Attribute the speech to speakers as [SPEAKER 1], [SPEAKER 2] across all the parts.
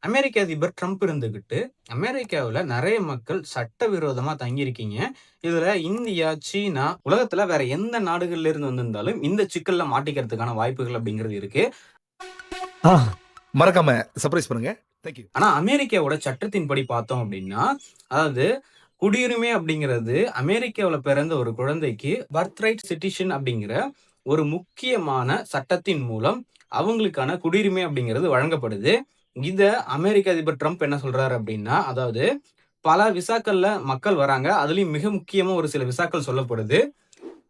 [SPEAKER 1] அமெரிக்க அதிபர் ட்ரம்ப் இருந்துகிட்டு, அமெரிக்காவுல நெறைய மக்கள் சட்டவிரோதமா தங்கியிருக்கீங்க. இதுல இந்தியா, சீனா, உலகத்துல வேற எந்த நாடுகள்ல இருந்து வந்திருந்தாலும் இந்த சிக்கல்ல மாட்டிக்கிறதுக்கான வாய்ப்புகள் அப்படிங்கிறது இருக்கு.
[SPEAKER 2] ஆ மறக்காம சர்ப்ரைஸ் பண்ணுங்க. Thank you.
[SPEAKER 1] ஆனா அமெரிக்காவோட சட்டத்தின்படி பார்த்தோம் அப்படின்னா, அதாவது குடியுரிமை அப்படிங்கிறது அமெரிக்காவுல பிறந்த ஒரு குழந்தைக்கு பர்த் ரைட் சிட்டிசன் அப்படிங்கிற ஒரு முக்கியமான சட்டத்தின் மூலம் அவங்களுக்கான குடியுரிமை அப்படிங்கிறது வழங்கப்படுது. இத அமெரிக்க அதிபர் ட்ரம்ப் என்ன சொல்றாரு அப்படின்னா, அதாவது பல விசாக்கள்ல மக்கள் வராங்க. அதுலயும் மிக முக்கியமா ஒரு சில விசாக்கள் சொல்லப்படுது.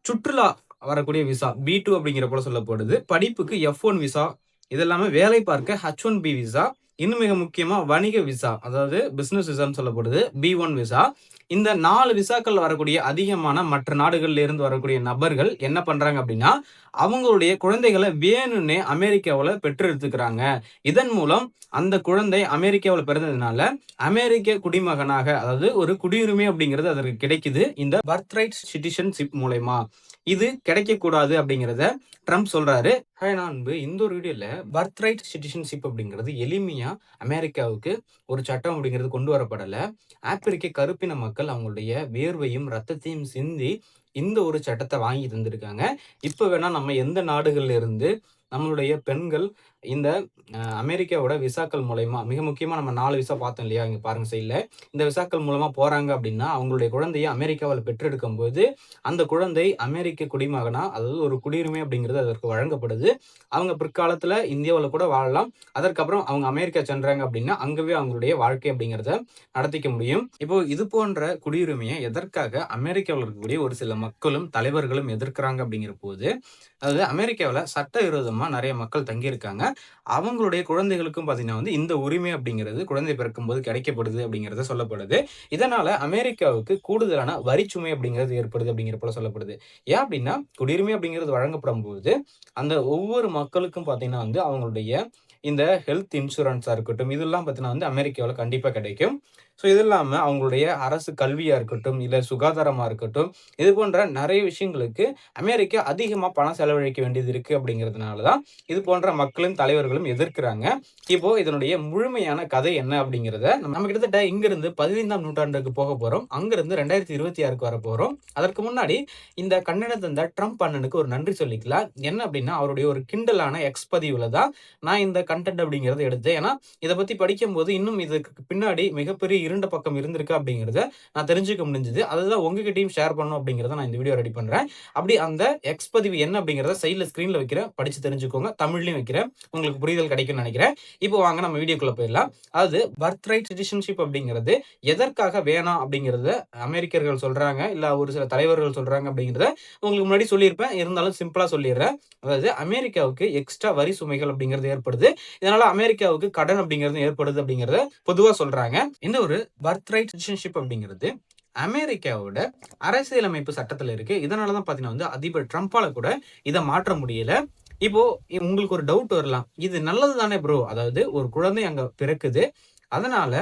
[SPEAKER 1] சுற்றுலா வரக்கூடிய விசா பி2 அப்படிங்கிற போல சொல்லப்படுது. படிப்புக்கு F1 விசா, இது எல்லாமே வேலை பார்க்க H1B விசா, இன்னும் மிக முக்கியமா வணிக விசா, அதாவது பிசினஸ் விசான்னு சொல்லப்படுது B1 விசா. இந்த 4 விசாக்கள் வரக்கூடிய அதிகமான மற்ற நாடுகள்ல இருந்து வரக்கூடிய நபர்கள் என்ன பண்றாங்க அப்படின்னா, அவங்களுடைய குழந்தைகள வேணும்னே அமெரிக்காவுல பெற்றெடுத்துக்கிறாங்க. இதன் மூலம் அந்த குழந்தை அமெரிக்காவுல பிறந்ததுனால, அமெரிக்க குடிமகனாக, அதாவது ஒரு குடியுரிமை அப்படிங்கிறது அதற்கு கிடைக்குது. இந்த பர்த் ரைட் சிட்டிசன்ஷிப் மூலியமா. இது கிடைக்கக்கூடாது அப்படிங்கிறத ட்ரம்ப் சொல்றாரு. ஹாய் நான் அன்பு. இந்த ஒரு வீடியோல பர்த் ரைட் சிட்டிசன்ஷிப் அப்படிங்கிறது எளிமையா அமெரிக்காவுக்கு ஒரு சட்டம் அப்படிங்கிறது கொண்டு வரப்படல. ஆப்பிரிக்க கருப்பின மக்கள் அவங்களுடைய வேர்வையும், ரத்தத்தையும் சிந்தி இந்த ஒரு சட்டத்த வாங்கி தந்திருக்காங்க. இப்ப வேணா நம்ம எந்த நாடுகள்ல இருந்து நம்மளுடைய பெண்கள் இந்த அமெரிக்காவோட விசாக்கள் மூலியமா, மிக முக்கியமா நம்ம 4 விசா பார்த்தோம் இல்லையா? இங்க பாருங்க சைட்ல. இந்த விசாக்கள் மூலமா போறாங்க அப்படின்னா, அவங்களுடைய குழந்தைய அமெரிக்காவுல பெற்றெடுக்கும்போது, அந்த குழந்தை அமெரிக்க குடிமகனா, அதாவது ஒரு குடியுரிமை அப்படிங்கிறது அதற்கு வழங்கப்படுது. அவங்க பிற்காலத்துல இந்தியாவுல கூட வாழலாம். அதற்கப்புறம் அவங்க அமெரிக்கா சென்றாங்க அப்படின்னா, அங்கவே அவங்களுடைய வாழ்க்கை அப்படிங்கிறத நடத்திக்க முடியும். இப்போ இது போன்ற குடியுரிமைய எதற்காக அமெரிக்காவுல இருக்கக்கூடிய ஒரு சில மக்களும், தலைவர்களும் எதிர்க்கிறாங்க அப்படிங்கிற போது, அதாவது அமெரிக்காவுல சட்டவிரோதமா நெறைய மக்கள் தங்கியிருக்காங்க. அவங்களுடைய குழந்தைகளுக்கும் பார்த்தீங்கன்னா இந்த உரிமை அப்படிங்கிறது குழந்தை பிறக்கும்போது கிடைக்கப்படுது அப்படிங்கிறத சொல்லப்படுது. இதனால அமெரிக்காவுக்கு கூடுதலான வரிச்சுமை அப்படிங்கிறது ஏற்படுது அப்படிங்கிற போல சொல்லப்படுது. ஏன் அப்படின்னா, குடியுரிமை அப்படிங்கிறது வழங்கப்படும்போது, அந்த ஒவ்வொரு மக்களுக்கும் பார்த்தீங்கன்னா அவங்களுடைய இந்த ஹெல்த் இன்சூரன்ஸா இருக்கட்டும், இதெல்லாம் பார்த்தீங்கன்னா அமெரிக்காவுல கண்டிப்பா கிடைக்கும். ஸோ இது இல்லாம அவங்களுடைய அரசு கல்வியா இருக்கட்டும், இல்ல சுகாதாரமா இருக்கட்டும், இது போன்ற நெறைய விஷயங்களுக்கு அமெரிக்கா அதிகமா பணம் செலவழிக்க வேண்டியது இருக்கு அப்படிங்கிறதுனால தான், இது போன்ற மக்களும், தலைவர்களும் எதிர்க்கிறாங்க. இப்போ இதனுடைய முழுமையான கதை என்ன அப்படிங்கிறத நம்ம கிட்டத்தட்ட இங்கிருந்து 15ஆம் நூற்றாண்டுக்கு போக போறோம். அங்கிருந்து 2026க்கு வரப்போறோம். அதற்கு முன்னாடி இந்த கன்னட தந்த ட்ரம்ப் அண்ணனுக்கு ஒரு நன்றி சொல்லிக்கலாம். என்ன அப்படின்னா, அவருடைய ஒரு கிண்டலான எக்ஸ் பதிவுல தான் நான் இந்த கன்டென்ட் அப்படிங்கிறத எடுத்தேன். ஏன்னா, இத பத்தி படிக்கும்போது இன்னும் இதுக்கு பின்னாடி மிகப்பெரிய இருண்ட பக்கம் இருந்திருக்கு அப்படிங்கிறத நான் தெரிஞ்சுக்க முடிஞ்சது. அதுதான் உங்ககிட்டயும் ஷேர் பண்ணணும் அப்படிங்கிறத நான் இந்த வீடியோ ரெடி பண்றேன். அப்படி அந்த எக்ஸ் பதிவு என்ன அப்படிங்கிறத சைட்ல ஸ்கிரீன்ல வைக்கிறேன். படிச்சு தெரிஞ்சுக்கோங்க. தமிழ்லயும் வைக்கிறேன். உங்களுக்கு புரிதல் கிடைக்கும்னு நினைக்கிறேன். இப்போ வாங்க நம்ம வீடியோக்குள்ள போயிடலாம். அதாவது பர்த் ரைட் சிட்டிசன்ஷிப் அப்படிங்கிறது எதற்காக வேணாம் அப்படிங்கிறத அமெரிக்கர்கள் சொல்றாங்க, இல்ல ஒரு சில தலைவர்கள் சொல்றாங்க அப்படிங்கிறத உங்களுக்கு முன்னாடி சொல்லியிருப்பேன். இருந்தாலும் சிம்பிளா சொல்லிடுறேன். அதாவது அமெரிக்காவுக்கு எக்ஸ்ட்ரா வரி சுமைகள் அப்படிங்கிறது ஏற்படுது. இதனால அமெரிக்காவுக்கு கடன் அப்படிங்கிறது ஏற்படுது அப்படிங்கிறத பொதுவா சொல்றாங்க. இந்த ஒரு பர்த் ரைட் சிட்டிசன்ஷிப் அப்படிங்கிறது அமெரிக்காவோட அரசியலமைப்பு சட்டத்துல இருக்கு. இதனால தான் பார்த்தீங்கன்னா அதிபர் ட்ரம்ப்பால கூட இத மாற்ற முடியல. இப்போ உங்களுக்கு ஒரு டவுட் வரலாம். இது நல்லது தானே ப்ரோ. அதாவது ஒரு குழந்தை அங்க பிறக்குது. அதனால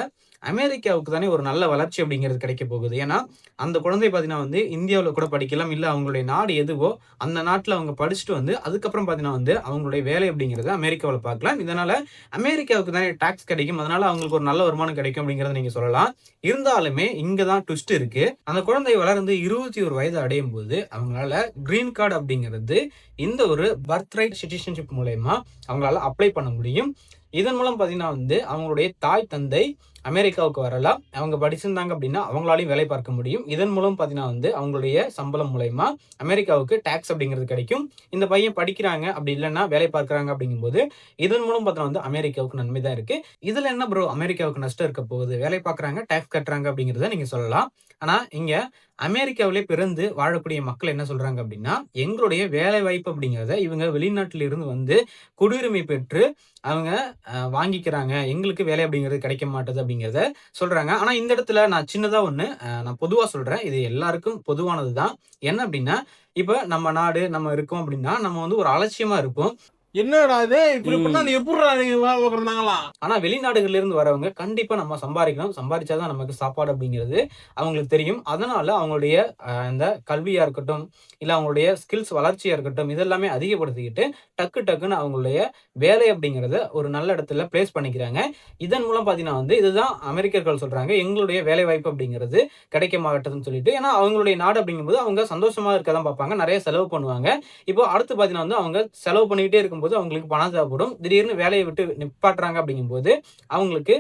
[SPEAKER 1] அமெரிக்காவுக்கு தானே ஒரு நல்ல வளர்ச்சி அப்படிங்கிறது கிடைக்க போகுது. ஏன்னா, அந்த குழந்தை பார்த்தீங்கன்னா இந்தியாவுல கூட படிக்கலாம். இல்ல அவங்களுடைய நாடு எதுவோ, அந்த நாட்ல அவங்க படிச்சுட்டு அதுக்கப்புறம் பார்த்தீங்கன்னா அவங்களுடைய வேலை அப்படிங்கிறத அமெரிக்காவுல பார்க்கலாம். இதனால அமெரிக்காவுக்கு தானே டாக்ஸ் கிடைக்கும். அதனால அவங்களுக்கு ஒரு நல்ல வருமானம் கிடைக்கும் அப்படிங்கிறத நீங்க சொல்லலாம். இருந்தாலுமே இங்க தான் ட்விஸ்ட் இருக்கு. அந்த குழந்தை வளர்ந்து 21 வயது அடையும்போது, அவங்களால கிரீன் கார்டு அப்படிங்கிறது இந்த ஒரு பர்த் ரைட் சிட்டிசன்ஷிப் மூலியமா அவங்களால அப்ளை பண்ண முடியும். இதன் மூலம் பார்த்தீங்கன்னா அவங்களுடைய தாய், தந்தை அமெரிக்காவுக்கு வரலாம். அவங்க படிச்சிருந்தாங்க அப்படின்னா, அவங்களாலயும் வேலை பார்க்க முடியும். இதன் மூலம் பார்த்தீங்கன்னா அவங்களுடைய சம்பளம் மூலியமா அமெரிக்காவுக்கு டாக்ஸ் அப்படிங்கிறது கிடைக்கும். இந்த பையன் படிக்கிறாங்க, அப்படி இல்லன்னா வேலை பார்க்கிறாங்க அப்படிங்கும்போது, இதன் மூலம் பார்த்தீங்கன்னா அமெரிக்காவுக்கு நன்மை தான் இருக்கு. இதுல என்ன ப்ரோ அமெரிக்காவுக்கு நஷ்டம் இருக்க போகுது? வேலை பார்க்குறாங்க, டாக்ஸ் கட்டுறாங்க அப்படிங்கிறத நீங்க சொல்லலாம். ஆனா, இங்க அமெரிக்காவிலே பிறந்து வாழக்கூடிய மக்கள் என்ன சொல்றாங்க அப்படின்னா, எங்களுடைய வேலைவாய்ப்பு அப்படிங்கிறத இவங்க வெளிநாட்டில இருந்து குடியுரிமை பெற்று அவங்க வாங்கிக்கிறாங்க. எங்களுக்கு வேலை அப்படிங்கிறது கிடைக்க மாட்டுது அப்படிங்கிறத சொல்றாங்க. ஆனா இந்த இடத்துல நான் சின்னதா ஒண்ணு நான் பொதுவா சொல்றேன். இது எல்லாருக்கும் பொதுவானது தான். என்ன அப்படின்னா, இப்ப நம்ம நாடு நம்ம இருக்கோம் அப்படின்னா, நம்ம ஒரு அலட்சியமா இருப்போம்.
[SPEAKER 3] என்னடா இது இப்படி
[SPEAKER 1] ம்.
[SPEAKER 3] பண்ணா நீ எப்படிடா நீங்க வேலை பார்க்கறாங்களா?
[SPEAKER 1] ஆனா வெளிநாடுகள்ல இருந்து வரவங்க கண்டிப்பா நம்ம சம்பாரிக்கணும். சம்பாரிச்சாதான் நமக்கு சாப்பாடு அப்படிங்கிறது அவங்களுக்கு தெரியும். அதனால அவங்களுடைய இந்த கல்வியா இருக்கட்டும், இல்ல அவங்களுடைய ஸ்கில்ஸ் வளர்ச்சியா இருக்கட்டும், இதெல்லாமே அதிகப்படுத்திக்கிட்டு டக்குன்னு அவங்களுடைய வேலை அப்படிங்கிறத ஒரு நல்ல இடத்துல பிளேஸ் பண்ணிக்கிறாங்க. இதன் மூலம் பார்த்தீங்கன்னா இதுதான் அமெரிக்கர்கள் சொல்றாங்க. எங்களுடைய வேலைவாய்ப்பு அப்படிங்கிறது கிடைக்க மாட்டுதுன்னு சொல்லிட்டு. ஏன்னா அவங்களுடைய நாடு அப்படிங்கும்போது அவங்க சந்தோஷமா இருக்க தான் பார்ப்பாங்க. நெறைய செலவு பண்ணுவாங்க. இப்போ அடுத்து பார்த்தீங்கன்னா அவங்க செலவு பண்ணிக்கிட்டே இருக்கும்போது அவங்களுக்கு பணம் தேவைப்படும். திடீர்னு வேலைய விட்டு நிப்பாட்டுறாங்க அப்படிங்கும்போது, அவங்களுக்கு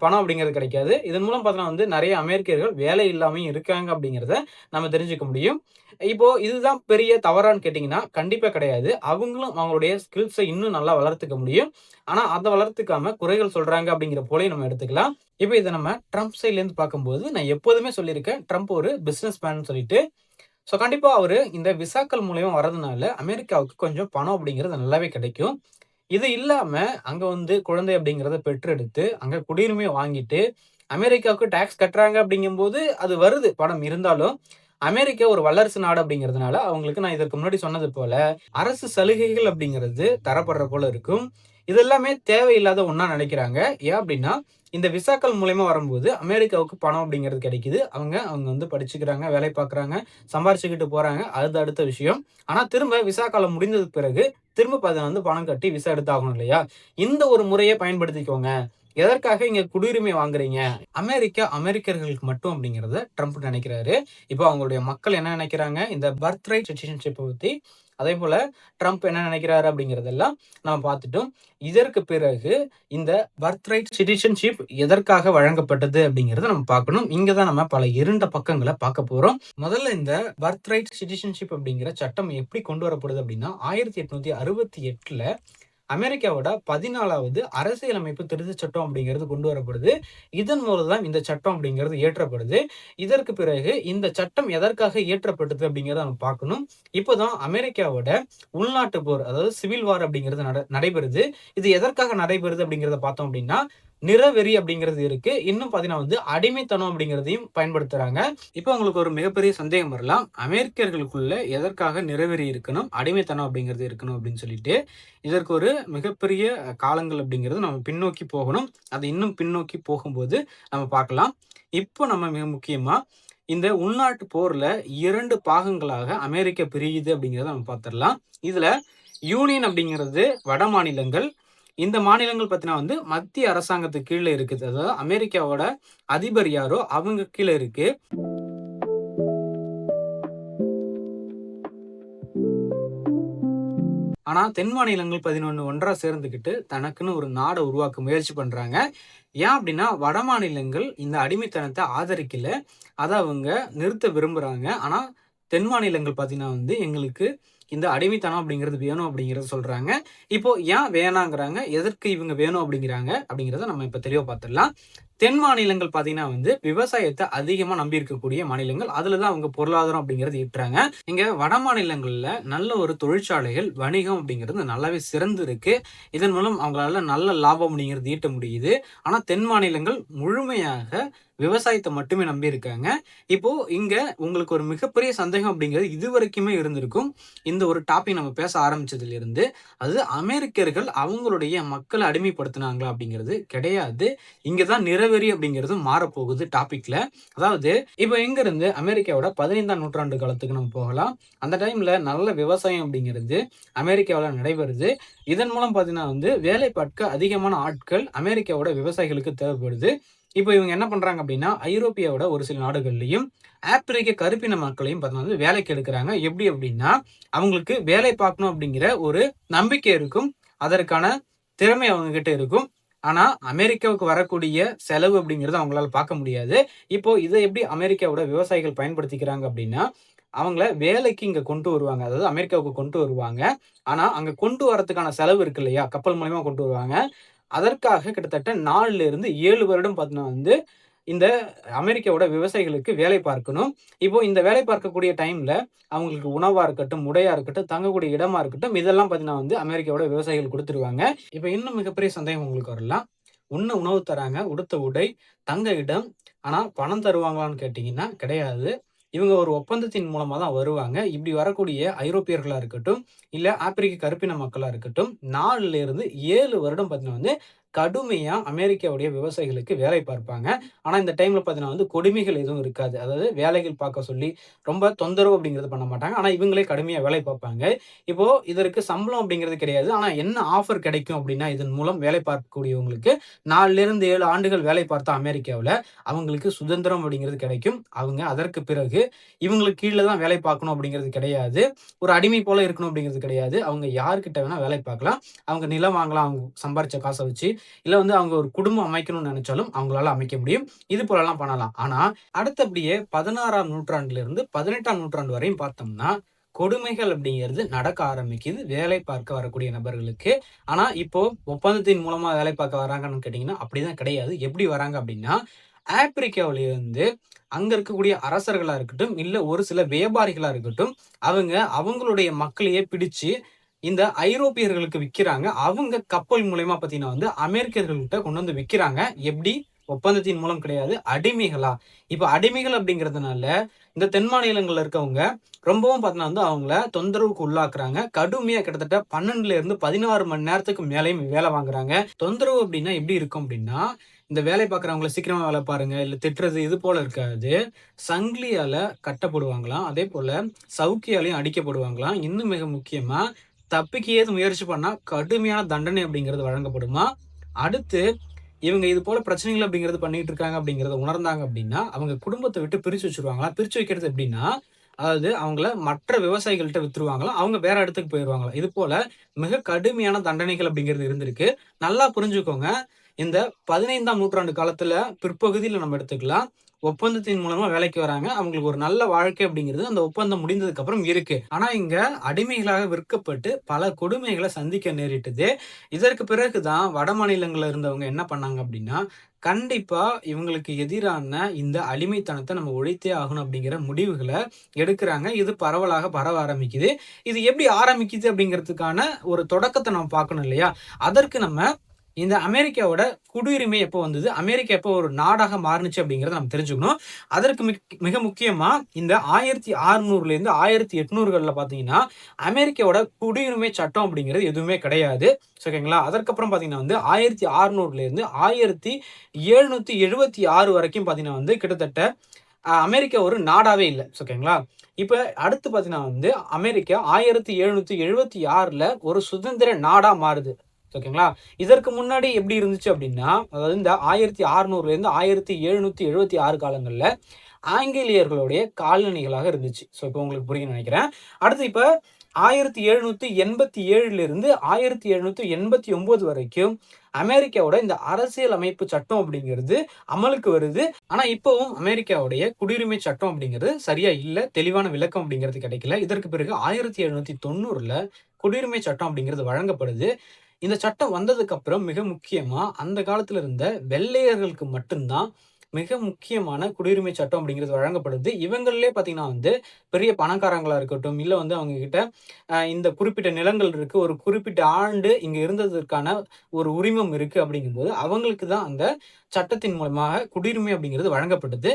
[SPEAKER 1] பணம் அப்படிங்கிறது கிடைக்காது. இதன் மூலம் பார்த்தீங்கன்னா நெறைய அமெரிக்கர்கள் வேலை இல்லாமயும் இருக்காங்க அப்படிங்கிறத நம்ம தெரிஞ்சுக்க முடியும். இப்போ இதுதான் பெரிய தவறான்னு கேட்டீங்கன்னா, கண்டிப்பா கிடையாது. அவங்களும் அவங்களுடைய ஸ்கில்ஸ இன்னும் நல்லா வளர்த்துக்க முடியும். ஆனா, அத வளர்த்துக்காம குறைகள் சொல்றாங்க அப்படிங்கிற போலயும் நம்ம எடுத்துக்கலாம். இப்ப இத நம்ம ட்ரம்ப் சைட்லேருந்து பார்க்கும்போது, நான் எப்போதுமே சொல்லியிருக்கேன். ட்ரம்ப் ஒரு பிசினஸ் மேன்னு சொல்லிட்டு. கண்டிப்பா அவரு இந்த விசாக்கள் மூலியமா வரதுனால, அமெரிக்காவுக்கு கொஞ்சம் பணம் அப்படிங்கிறது நல்லாவே கிடைக்கும். இது இல்லாம, அங்க குழந்தை அப்படிங்கிறத பெற்றெடுத்து, அங்க குடியுரிமை வாங்கிட்டு, அமெரிக்காவுக்கு டாக்ஸ் கட்டுறாங்க அப்படிங்கும்போது, அது வருது பணம் இருந்தாலும், அமெரிக்கா ஒரு வல்லரசு நாடு அப்படிங்கிறதுனால, அவங்களுக்கு நான் இதற்கு முன்னாடி சொன்னது போல, அரசு சலுகைகள் அப்படிங்கிறது தரப்படுற போல இருக்கும். இது எல்லாமே தேவையில்லாத ஒண்ணா நினைக்கிறாங்க. ஏன் அப்படின்னா, இந்த விசாக்கள் மூலியமா வரும்போது, அமெரிக்காவுக்கு பணம் அப்படிங்கிறது கிடைக்குது. அவங்க அவங்க படிச்சுக்கிறாங்க, வேலை பார்க்குறாங்க, சம்பாரிச்சுக்கிட்டு போறாங்க. அது அடுத்த விஷயம். ஆனா, திரும்ப விசா காலம் முடிந்ததுக்கு பிறகு, திரும்ப பணம் கட்டி விசா எடுத்தாகணும் இல்லையா? இந்த ஒரு முறைய பயன்படுத்திக்கோங்க. எதற்காக இங்க குடியுரிமை வாங்குறீங்க? அமெரிக்கா அமெரிக்கர்களுக்கு மட்டும் அப்படிங்கிறத ட்ரம்ப் நினைக்கிறாரு. இப்போ அவங்களுடைய மக்கள் என்ன நினைக்கிறாங்க? இந்த பர்த் ரைட் சிட்டிசன்ஷிப்ப பத்தி, அதேபோல ட்ரம்ப் என்ன நினைக்கிறாரு அப்படிங்கிறதெல்லாம் நம்ம பார்த்துட்டோம். இதற்கு பிறகு இந்த பர்த் ரைட் சிட்டிசன்ஷிப் எதற்காக வழங்கப்பட்டது அப்படிங்கிறத நம்ம பார்க்கணும். இங்க தான் நம்ம பல இருண்ட பக்கங்கள பார்க்க போறோம். முதல்ல இந்த பர்த் ரைட் சிட்டிசன்ஷிப் அப்படிங்கிற சட்டம் எப்படி கொண்டு வரப்படுது அப்படின்னா, 1868ல அமெரிக்காவோட 14வது அரசியலமைப்பு திருத்தச் சட்டம் அப்படிங்கிறது கொண்டு வரப்படுது. இதன் மூலம் தான் இந்த சட்டம் அப்படிங்கிறது இயற்றப்படுது. இதற்கு பிறகு இந்த சட்டம் எதற்காக இயற்றப்பட்டது அப்படிங்கிறத நம்ம பார்க்கணும். இப்போதான் அமெரிக்காவோட உள்நாட்டு போர், அதாவது சிவில் வார் அப்படிங்கிறது நடைபெறுது. இது எதற்காக நடைபெறுது அப்படிங்கிறத பார்த்தோம் அப்படின்னா, நிறவெறி அப்படிங்கிறது இருக்கு. இன்னும் பார்த்தீங்கன்னா அடிமைத்தனம் அப்படிங்கிறதையும் பயன்படுத்துறாங்க. இப்போ உங்களுக்கு ஒரு மிகப்பெரிய சந்தேகம் வரலாம். அமெரிக்கர்களுக்குள்ள எதற்காக நிறவெறி இருக்கணும், அடிமைத்தனம் அப்படிங்கிறது இருக்கணும் அப்படின்னு சொல்லிட்டு. இதற்கு ஒரு மிகப்பெரிய காலங்கள் அப்படிங்கிறது நம்ம பின்னோக்கி போகணும். அது இன்னும் பின்னோக்கி போகும்போது நம்ம பார்க்கலாம். இப்போ நம்ம மிக முக்கியமா இந்த உள்நாட்டு போர்ல 2 பாகங்களாக அமெரிக்கா பிரியுது அப்படிங்கிறத நம்ம பார்த்துடலாம். இதுல யூனியன் அப்படிங்கிறது வட மாநிலங்கள். இந்த மாநிலங்கள் பார்த்தீங்கன்னா மத்திய அரசாங்கத்துக்கு கீழ இருக்குது. அதாவது அமெரிக்காவோட அதிபர் யாரோ அவங்க கீழ இருக்கு. ஆனா, தென் மாநிலங்கள் 11 ஒன்றா சேர்ந்துக்கிட்டு, தனக்குன்னு ஒரு நாட உருவாக்க முயற்சி பண்றாங்க. ஏன் அப்டின்னா, வட மாநிலங்கள் இந்த அடிமைத்தனத்த ஆதரிக்கல. அத அவங்க நிறுத்த விரும்புறாங்க. ஆனா, தென் மாநிலங்கள் பார்த்தீங்கன்னா எங்களுக்கு இந்த அடிமைத்தனம் அப்படிங்கிறது வேணும் அப்படிங்கிறத சொல்றாங்க. இப்போ ஏன் வேணாங்கிறாங்க? எதற்கு இவங்க வேணும் அப்படிங்கிறாங்க? அப்படிங்கிறத நம்ம இப்ப தெளிவா பார்த்துடலாம். தென் மாநிலங்கள் பார்த்தீங்கன்னா விவசாயத்த அதிகமா நம்பி இருக்கக்கூடிய மாநிலங்கள். அதுல தான் அவங்க பொருளாதாரம் அப்படிங்கிறது ஈட்டுறாங்க. இங்க வட மாநிலங்கள்ல நல்ல ஒரு தொழிற்சாலைகள், வணிகம் அப்படிங்கிறது நல்லாவே சிறந்து இருக்கு. இதன் மூலம் அவங்களால நல்ல லாபம் அப்படிங்கிறது ஈட்ட முடியுது. ஆனா தென் மாநிலங்கள் முழுமையாக விவசாயத்த மட்டுமே நம்பி இருக்காங்க. இப்போ இங்க உங்களுக்கு ஒரு மிகப்பெரிய சந்தேகம் அப்படிங்கிறது இதுவரைக்குமே இருந்திருக்கும். இந்த ஒரு டாபிக் நம்ம பேச ஆரம்பிச்சதிலிருந்து. அது அமெரிக்கர்கள் அவங்களுடைய மக்கள அடிமைப்படுத்துனாங்களா அப்படிங்கிறது கிடையாது. இங்க தான் நிறவெறி அப்படிங்கிறது மாறப்போகுது டாபிக்ல. அதாவது இப்போ எங்க இருந்து அமெரிக்காவோட 15ஆம் நூற்றாண்டு காலத்துக்கு நம்ம போகலாம். அந்த டைம்ல நல்ல விவசாயம் அப்படிங்கிறது அமெரிக்காவுல நடைபெறுது. இதன் மூலம் பார்த்தீங்கன்னா வேலை பார்க்க அதிகமான ஆட்கள் அமெரிக்காவோட விவசாயிகளுக்கு தேவைப்படுது. இப்போ இவங்க என்ன பண்றாங்க அப்படின்னா, ஐரோப்பியாவோட ஒரு சில நாடுகள்லயும், ஆப்பிரிக்க கருப்பின மக்களையும் பார்த்தீங்கன்னா வேலைக்கு எடுக்குறாங்க. எப்படி அப்படின்னா, அவங்களுக்கு வேலை பார்க்கணும் அப்படிங்கிற ஒரு நம்பிக்கை இருக்கும். அதற்கான திறமை அவங்க கிட்ட இருக்கும். ஆனா, அமெரிக்காவுக்கு வரக்கூடிய செலவு அப்படிங்கிறது அவங்களால பார்க்க முடியாது. இப்போ இத எப்படி அமெரிக்காவோட விவசாயிகள் பயன்படுத்திக்கிறாங்க அப்படின்னா, அவங்கள வேலைக்கு இங்க கொண்டு வருவாங்க. அதாவது அமெரிக்காவுக்கு கொண்டு வருவாங்க. ஆனா, அங்க கொண்டு வரதுக்கான செலவு இருக்கு இல்லையா? கப்பல் மூலியமா கொண்டு வருவாங்க. அதற்காக கிட்டத்தட்ட 4ல இருந்து 7 வருடம் பார்த்தீங்கன்னா இந்த அமெரிக்காவோட விவசாயிகளுக்கு வேலை பார்க்கணும். இப்போ இந்த வேலை பார்க்கக்கூடிய டைம்ல அவங்களுக்கு உணவா இருக்கட்டும், உடையா இருக்கட்டும், தங்கக்கூடிய இடமா இருக்கட்டும், இதெல்லாம் பார்த்தீங்கன்னா அமெரிக்காவோட விவசாயிகள் குடுத்துருவாங்க. இப்ப இன்னும் மிகப்பெரிய சந்தேகம் உங்களுக்கு வரலாம். உண்ண உணவு தராங்க, உடுத்த உடை, தங்க இடம். ஆனா பணம் தருவாங்களான்னு கேட்டீங்கன்னா கிடையாது. இவங்க ஒரு ஒப்பந்தத்தின் மூலமா தான் வருவாங்க. இப்படி வரக்கூடிய ஐரோப்பியர்களா இருக்கட்டும், இல்ல ஆப்பிரிக்க கருப்பின மக்களா இருக்கட்டும், 4ல இருந்து 7 வருடம் பார்த்தீங்கன்னா வந்து கடுமையா அமெரிக்காவுடைய விவசாயிகளுக்கு வேலை பார்ப்பாங்க. ஆனா இந்த டைம்ல பார்த்தீங்கன்னா வந்து கொடுமைகள் எதுவும் இருக்காது. அதாவது வேலைகள் பார்க்க சொல்லி ரொம்ப தொந்தரவு அப்படிங்கிறது பண்ண மாட்டாங்க. ஆனா இவங்களே கடுமையா வேலை பார்ப்பாங்க. இப்போ இதற்கு சம்பளம் அப்படிங்கிறது கிடையாது. ஆனா என்ன ஆஃபர் கிடைக்கும் அப்படின்னா, இதன் மூலம் வேலை பார்க்கக்கூடியவங்களுக்கு 4லிருந்து 7 ஆண்டுகள் வேலை பார்த்தா அமெரிக்காவுல, அவங்களுக்கு சுதந்திரம் அப்படிங்கிறது கிடைக்கும். அவங்க அதற்கு பிறகு இவங்களுக்கு கீழ தான் வேலை பார்க்கணும் அப்படிங்கிறது கிடையாது. ஒரு அடிமை போல இருக்கணும் அப்படிங்கிறது கிடையாது. அவங்க யார்கிட்ட வேணா வேலை பார்க்கலாம். அவங்க நிலம் வாங்கலாம். அவங்க சம்பாரிச்ச காச வச்சு. இல்ல வந்து அவங்க ஒரு குடும்பம் அமைக்கணும்னு நெனச்சாலும் அவங்களால அமைக்க முடியும். இது போலலாம் பண்ணலாம். ஆனா, அடுத்தபடியே 16ஆம் நூற்றாண்டிலிருந்து 18ஆம் நூற்றாண்டு வரையும் பார்த்தோம்னா, கொடுமைகள் அப்படிங்கிறது நடக்க ஆரம்பிக்குது. வேலை பார்க்க வரக்கூடிய நபர்களுக்கு. ஆனா, இப்போ ஒப்பந்தத்தின் மூலமா வேலை பார்க்க வராங்கன்னு கேட்டீங்கன்னா, அப்படிதான் கிடையாது. எப்படி வராங்க அப்படின்னா, ஆப்பிரிக்காவிலிருந்து அங்க இருக்கக்கூடிய அரசர்களா இருக்கட்டும், இல்ல ஒரு சில வியாபாரிகளா இருக்கட்டும், அவங்க அவங்களுடைய மக்களையே பிடிச்சு இந்த ஐரோப்பியர்களுக்கு விக்கிறாங்க. அவங்க கப்பல் மூலியமா பார்த்தீங்கன்னா வந்து அமெரிக்கர்கள்ட்ட கொண்டு வந்து விக்கிறாங்க. எப்படி? ஒப்பந்தத்தின் மூலம் கிடையாது. அடிமைகளா. இப்ப அடிமைகள் அப்படிங்கிறதுனால, இந்த தென் மாநிலங்கள்ல இருக்கவங்க ரொம்பவும் பார்த்தீங்கன்னா வந்து அவங்கள தொந்தரவுக்கு உள்ளாக்குறாங்க. கடுமையா கிட்டத்தட்ட 12ல 16 மணி நேரத்துக்கு மேலயும் வேலை வாங்குறாங்க. தொந்தரவு அப்படின்னா எப்படி இருக்கும் அப்படின்னா, இந்த வேலை பார்க்குறவங்கள சீக்கிரமா வேலை பாருங்க, இல்ல திட்டுறது இது போல இருக்காது. சங்கிலியால கட்டப்படுவாங்களாம். அதேபோல சவுக்கியாலயும் அடிக்கப்படுவாங்களாம். இன்னும் மிக முக்கியமா தப்பிக்க ஏதும் முயற்சி பண்ணா கடுமையான தண்டனை அப்படிங்கிறது வழங்கப்படுமாம். அடுத்து இவங்க இது போல பிரச்சனைகள் அப்படிங்கிறது பண்ணிட்டு இருக்காங்க அப்படிங்கிறத உணர்ந்தாங்க அப்படின்னா, அவங்க குடும்பத்த விட்டு பிரிச்சு வச்சுருவாங்களாம். பிரிச்சு வைக்கிறது எப்படின்னா, அதாவது அவங்கள மற்ற விவசாயிகள்ட்ட வித்துருவாங்களாம். அவங்க வேற இடத்துக்கு போயிருவாங்களாம். இது போல மிக கடுமையான தண்டனைகள் அப்படிங்கிறது இருந்திருக்கு. நல்லா புரிஞ்சுக்கோங்க. இந்த 15ஆம் நூற்றாண்டு காலத்துல பிற்பகுதியில நம்ம எடுத்துக்கலாம். ஒப்பந்தத்தின் மூலமா வேலைக்கு வராங்க. அவங்களுக்கு ஒரு நல்ல வாழ்க்கை அப்படிங்கிறது அந்த ஒப்பந்தம் முடிந்ததுக்கு அப்புறம் இருக்கு. ஆனா இங்க அடிமைகளாக விற்கப்பட்டு பல கொடுமைகள சந்திக்க நேரிட்டது. இதற்கு பிறகு தான் வடமாநிலங்கள்ல இருந்தவங்க என்ன பண்ணாங்க அப்படின்னா, கண்டிப்பா இவங்களுக்கு எதிரான இந்த அடிமைத்தனத்த நம்ம ஒழித்தே ஆகணும் அப்படிங்கிற முடிவுகள எடுக்குறாங்க. இது பரவலாக பரவ ஆரம்பிக்குது. இது எப்படி ஆரம்பிக்குது அப்படிங்கிறதுக்கான ஒரு தொடக்கத்த நம்ம பார்க்கணும் இல்லையா? அதற்கு நம்ம இந்த அமெரிக்காவோட குடியுரிமை எப்போ வந்தது? அமெரிக்கா எப்போ ஒரு நாடாக மாறுனுச்சு அப்படிங்கிறத நம்ம தெரிஞ்சுக்கணும். அதற்கு மிக முக்கியமா இந்த 1600லேருந்து 1800கள்ல பார்த்தீங்கன்னா, அமெரிக்காவோட குடியுரிமை சட்டம் அப்படிங்கிறது எதுவுமே கிடையாது. ஓகேங்களா? அதற்கப்புறம் பார்த்தீங்கன்னா வந்து 1600லேருந்து 1776 வரைக்கும் பார்த்தீங்கன்னா வந்து கிட்டத்தட்ட அமெரிக்கா ஒரு நாடாவே இல்ல. ஓகேங்களா? இப்ப அடுத்து பார்த்தீங்கன்னா வந்து அமெரிக்கா 1776ல ஒரு சுதந்திர நாடா மாறுது. ஓகேங்களா? இதற்கு முன்னாடி எப்படி இருந்துச்சு அப்படின்னா, அதாவது இந்த 1600லேருந்து 1776 காலங்கள்ல ஆங்கிலேயர்களுடைய காலனிகளாக இருந்துச்சு. இப்ப உங்களுக்கு புரியும்னு நெனைக்கிறேன். அடுத்து இப்ப 1787லிருந்து 1789 வரைக்கும் அமெரிக்காவோட இந்த அரசியல் அமைப்பு சட்டம் அப்படிங்கிறது அமலுக்கு வருது. ஆனா இப்பவும் அமெரிக்காவுடைய குடியுரிமை சட்டம் அப்படிங்கிறது சரியா இல்ல. தெளிவான விளக்கம் அப்படிங்கிறது கிடைக்கல. இதற்கு பிறகு 1790ல குடியுரிமை சட்டம் அப்படிங்கிறது வழங்கப்படுது. இந்த சட்டம் வந்ததுக்கு அப்புறம் மிக முக்கியமா அந்த காலத்துல இருந்த வெள்ளையர்களுக்கு மட்டும் தான் மிக முக்கியமான குடியுரிமை சட்டம் அப்படிங்கிறது வழங்கப்படுது. இவங்கள்லயே பார்த்தீங்கன்னா வந்து பெரிய பணக்காரங்களா இருக்கட்டும், இல்ல வந்து அவங்க கிட்ட இந்த குறிப்பிட்ட நிலங்கள் இருக்கு. ஒரு குறிப்பிட்ட ஆண்டு இங்க இருந்ததற்கான ஒரு உரிமம் இருக்கு அப்படிங்கும்போது, அவங்களுக்கு தான் அந்த சட்டத்தின் மூலமாக குடியுரிமை அப்படிங்கிறது வழங்கப்பட்டது.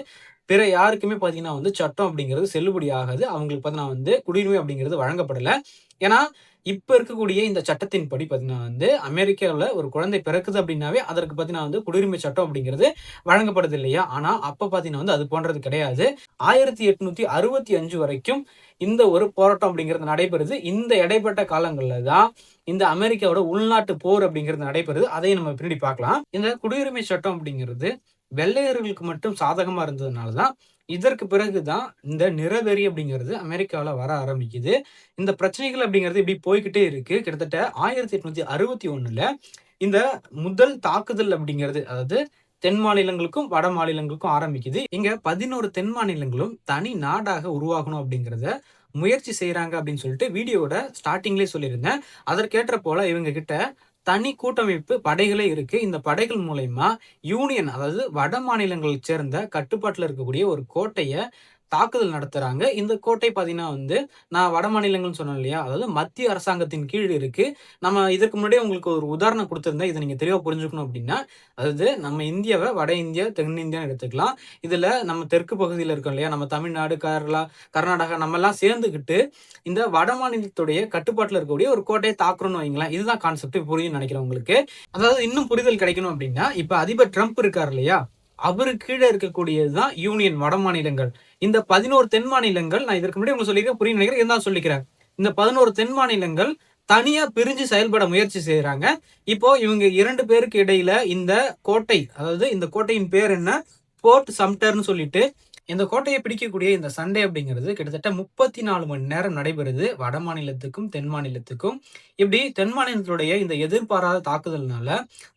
[SPEAKER 1] பிற யாருக்குமே பார்த்தீங்கன்னா வந்து சட்டம் அப்படிங்கிறது செல்லுபடி ஆகாது. அவங்களுக்கு பார்த்தீங்கன்னா வந்து குடியுரிமை அப்படிங்கிறது வழங்கப்படல. ஏன்னா, இப்ப இருக்கக்கூடிய இந்த சட்டத்தின்படி பார்த்தீங்கன்னா வந்து, அமெரிக்காவுல ஒரு குழந்தை பிறக்குது அப்படின்னாவே, அதற்கு பார்த்தீங்கன்னா வந்து குடியுரிமை சட்டம் அப்படிங்கிறது வழங்கப்படுது இல்லையா? ஆனா, அப்ப பார்த்தீங்கன்னா வந்து அது போன்றது கிடையாது. 1865 வரைக்கும் இந்த ஒரு போராட்டம் அப்படிங்கிறது நடைபெறுது. இந்த இடைப்பட்ட காலங்கள்ல தான் இந்த அமெரிக்காவோட உள்நாட்டு போர் அப்படிங்கிறது நடைபெறுது. அதையும் நம்ம பின்னாடி பார்க்கலாம். இந்த குடியுரிமை சட்டம் அப்படிங்கிறது வெள்ளையர்களுக்கு மட்டும் சாதகமா இருந்ததுனால தான், இதற்கு பிறகு தான் இந்த நிறவெறி அப்படிங்கிறது அமெரிக்காவுல வர ஆரம்பிக்குது. இந்த பிரச்சனைகள் அப்படிங்கிறது இப்படி போய்க்கிட்டே இருக்கு. கிட்டத்தட்ட 1861ல இந்த முதல் தாக்குதல் அப்படிங்கிறது, அதாவது தென் மாநிலங்களுக்கும், வட மாநிலங்களுக்கும் ஆரம்பிக்குது. இங்க 11 தென் மாநிலங்களும் தனி நாடாக உருவாகணும் அப்படிங்கிறத முயற்சி செய்றாங்க அப்படின்னு சொல்லிட்டு வீடியோவோட ஸ்டார்ட்டிங்லயே சொல்லியிருந்தேன். அதற்கேற்ற போல இவங்க கிட்ட தனி கூட்டமைப்பு படைகளே இருக்கு. இந்த படைகள் மூலியமா யூனியன் அதாவது வட மாநிலங்களைச் சேர்ந்த கட்டுப்பாட்டுல இருக்கக்கூடிய ஒரு கோட்டைய தாக்குதல் நடத்துறாங்க. இந்த கோட்டை பார்த்தீங்கன்னா வந்து, நான் வட மாநிலங்கள்னு சொன்னேன் இல்லையா? அதாவது மத்திய அரசாங்கத்தின் கீழ் இருக்கு. நம்ம இதற்கு முன்னாடியே உங்களுக்கு ஒரு உதாரணம் குடுத்திருந்தேன். இத நீங்க தெளிவா புரிஞ்சுக்கணும் அப்டின்னா, அதாவது நம்ம இந்தியாவ வட இந்தியா, தென்னிந்தியான்னு எடுத்துக்கலாம். இதுல நம்ம தெற்கு பகுதியில இருக்கோம் இல்லையா? நம்ம தமிழ்நாடு, கர்நாடகா நம்மலாம் சேர்ந்துகிட்டு, இந்த வட மாநிலத்துடைய கட்டுப்பாட்டுல இருக்கக்கூடிய ஒரு கோட்டைய தாக்குறோம்னு வைங்களேன். இதுதான் கான்செப்ட். புரியும்னு நெனைக்கிறேன் உங்களுக்கு. அதாவது இன்னும் புரிதல் கிடைக்கணும் அப்டின்னா, இப்ப அதிபர் ட்ரம்ப் இருக்காரு இல்லையா? அவருக்கு கீழ இருக்கக்கூடியது தான் யூனியன் வட மாநிலங்கள். இந்த 11 தென் மாநிலங்கள் நான் இதற்கு முன்னாடி உங்களுக்கு சொல்லியிருக்கேன், புரியும்னு நெனைக்கிறேன். இருந்தாலும் சொல்லிக்கிறேன். இந்த 11 தென் மாநிலங்கள் தனியா பிரிஞ்சு செயல்பட முயற்சி செய்றாங்க. இப்போ இவங்க 2 பேருக்கு இடையில இந்த கோட்டை, அதாவது இந்த கோட்டையின் பேர் என்ன? போர்ட் சம்டர்ன்னு சொல்லிட்டு, இந்த கோட்டைய பிடிக்கக்கூடிய இந்த சண்டை அப்படிங்கிறது கிட்டத்தட்ட 34 மணி நேரம் நடைபெறுது. வட மாநிலத்துக்கும், தென் மாநிலத்துக்கும். இப்படி தென் மாநிலத்தினுடைய இந்த எதிர்பாராத தாக்குதல்னால,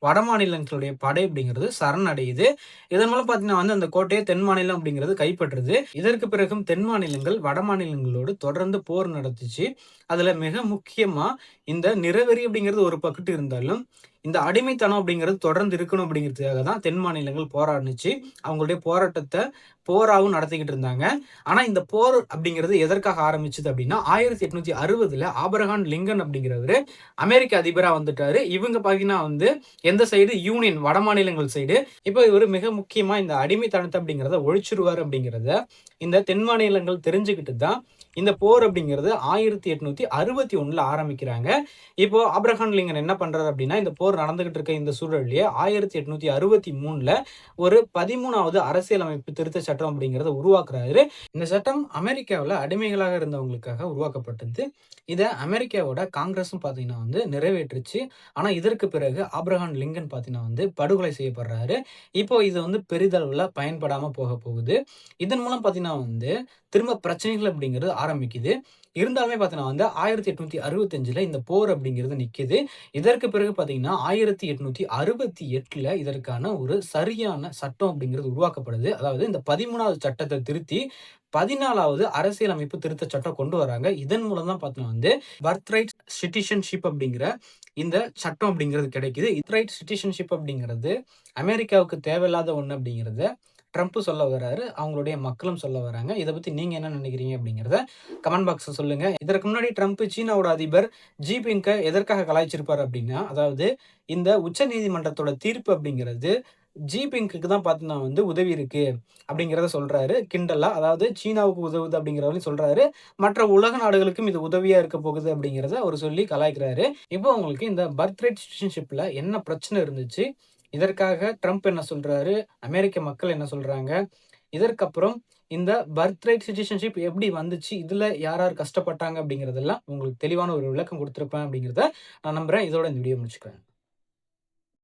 [SPEAKER 1] வட மாநிலங்களுடைய படை அப்படிங்கிறது சரணடையுது. இதன் மூலம் பார்த்தீங்கன்னா வந்து அந்த கோட்டைய தென் மாநிலம் அப்படிங்கிறது கைப்பற்றுது. இதற்கு பிறகும் தென் மாநிலங்கள் வட மாநிலங்களோடு தொடர்ந்து போர் நடத்துச்சு. அதுல மிக முக்கியமா இந்த நிறவெறி அப்படிங்கிறது ஒரு பக்கத்து இருந்தாலும், இந்த அடிமைத்தனம் அப்படிங்கிறது தொடர்ந்து இருக்கணும் அப்படிங்கிறதுக்காக தான் தென் மாநிலங்கள் போராடுனுச்சு. அவங்களுடைய போராட்டத்த போராவும் நடத்திக்கிட்டு இருந்தாங்க. ஆனா இந்த போர் அப்படிங்கிறது எதற்காக ஆரம்பிச்சது அப்படின்னா, 1860ல ஆபிரகாம் லிங்கன் அப்படிங்கிறவரு அமெரிக்க அதிபரா வந்துட்டாரு. இவங்க பார்த்தீங்கன்னா வந்து எந்த சைடு? யூனியன் வட மாநிலங்கள் சைடு. இப்போ இவரு மிக முக்கியமா இந்த அடிமைத்தனத்த அப்படிங்கிறத ஒழிச்சிருவாரு அப்படிங்கிறத இந்த தென் மாநிலங்கள் தெரிஞ்சுக்கிட்டு தான் இந்த போர் அப்படிங்கிறது 1861ல ஆரம்பிக்கிறாங்க. இப்போ ஆபிரகாம் லிங்கன் என்ன பண்றாரு அப்படின்னா, இந்த போர் நடந்துகிட்டு இருக்க இந்த சூழல்லயே 1863ல ஒரு 13வது அரசியலமைப்பு திருத்த சட்டம் அப்படிங்கிறத உருவாக்குறாரு. இந்த சட்டம் அமெரிக்காவுல அடிமைகளாக இருந்தவங்களுக்காக உருவாக்கப்பட்டது. இத அமெரிக்காவோட காங்கிரஸும் பார்த்தீங்கன்னா வந்து நிறைவேற்றுச்சு. ஆனா இதற்கு பிறகு ஆபிரகாம் லிங்கன் பார்த்தீங்கன்னா வந்து படுகொலை செய்யப்படுறாரு. இப்போ இது வந்து பெரிதளவுல பயன்படாம போகுது. இதன் மூலம் பார்த்தீங்கன்னா வந்து திரும்ப பிரச்சனைகள் அப்படிங்கிறது ஆரம்பிக்குது. இருந்தாலுமே பார்த்தீங்கன்னா வந்து 1865ல இந்த போர் அப்படிங்கிறது நிக்குது. இதற்கு பிறகு பார்த்தீங்கன்னா 1868ல இதற்கான ஒரு சரியான சட்டம் அப்படிங்கிறது உருவாக்கப்படுது. அதாவது இந்த 13வது சட்டத்த திருத்தி 14வது அரசியலமைப்பு திருத்த சட்டம் கொண்டு வராங்க. இதன் மூலம் தான் பார்த்தீங்கன்னா வந்து பர்த் ரைட் சிட்டிசன்ஷிப் அப்படிங்கிற இந்த சட்டம் அப்படிங்கிறது கிடைக்குது. ரைட் சிட்டிசன்ஷிப் அப்படிங்கிறது அமெரிக்காவுக்கு தேவையில்லாத ஒண்ணு அப்படிங்கிறத ட்ரம்ப் சொல்ல வராரு. அவங்களுடைய மக்களும் சொல்ல வராங்க. இத பத்தி நீங்க என்ன நினைக்கிறீங்க அப்படிங்கிறத கமெண்ட் பாக்ஸ்ல சொல்லுங்க. இதற்கு முன்னாடி ட்ரம்ப் சீனாவோட அதிபர் ஜின்பிங்க எதற்காக கலாய்ச்சிருப்பாரு அப்படின்னா, அதாவது இந்த உச்ச நீதிமன்றத்தோட தீர்ப்பு அப்படிங்கிறது ஜின்பிங்க்கு தான் பார்த்தீங்கன்னா வந்து உதவி இருக்கு அப்படிங்கிறத சொல்றாரு கிண்டலா. அதாவது சீனாவுக்கு உதவுது அப்படிங்கிற மாரி சொல்றாரு. மற்ற உலக நாடுகளுக்கும் இது உதவியா இருக்க போகுது அப்படிங்கிறத அவரு சொல்லி கலாய்க்கிறாரு. இப்போ உங்களுக்கு இந்த பர்த் ரைட் சிட்டிசன்ஷிப்ல என்ன பிரச்சனை இருந்துச்சு? இதற்காக ட்ரம்ப் என்ன சொல்றாரு? அமெரிக்க மக்கள் என்ன சொல்றாங்க? இதற்கப்புறம் இந்த பர்த் ரைட் சிட்டிசன்ஷிப் எப்படி வந்துச்சு? இதுல யார் யார் கஷ்டப்பட்டாங்க அப்படிங்கிறதெல்லாம் உங்களுக்கு தெளிவான ஒரு விளக்கம் குடுத்திருப்பேன் அப்படிங்கிறத நான் நம்புறேன். இதோட இந்த வீடியோ முடிச்சுக்கிறேன்.